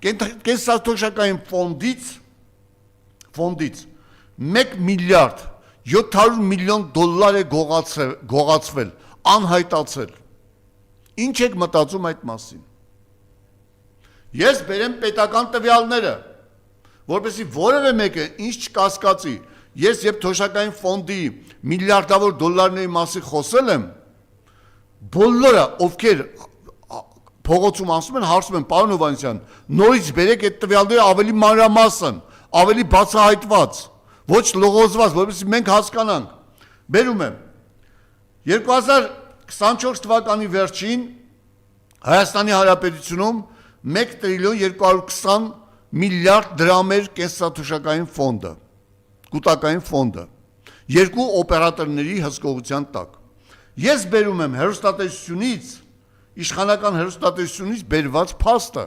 կենսաթոշակային ֆոնդից 1 միլիարդ 700 միլիոն դոլար է գողացվել, անհայտացել։ Ինչ եք մտածում այդ մասին։ Ես բերեմ պետական տվյալները, որպեսզի որևէ մեկը ինչ չկասկածի, ես երբ թոշակային ֆոնդի միլիարդավոր դոլարների մասին խոսել եմ, բոլորը, ովքեր փողոցում ասում են, հարցում են, պարոն Հովհաննիսյան, նորից բերեք այդ տվյալները ավելի մանրամասն, ավելի բացահայտված, ոչ լողոզված, որպեսզի մենք հասկանանք։ Բերում եմ 2024 թվականի վերջին Հայաստանի Հանրապետությունում 1 տրիլիոն 220 միլիարդ դրամեր կենսաթոշակային ֆոնդը, կուտակային ֆոնդը, երկու օպերատորների հսկողության տակ։ Ես բերում եմ հեռուստատեսությունից, իշխանական հեռուստատեսությունից բերված փաստը,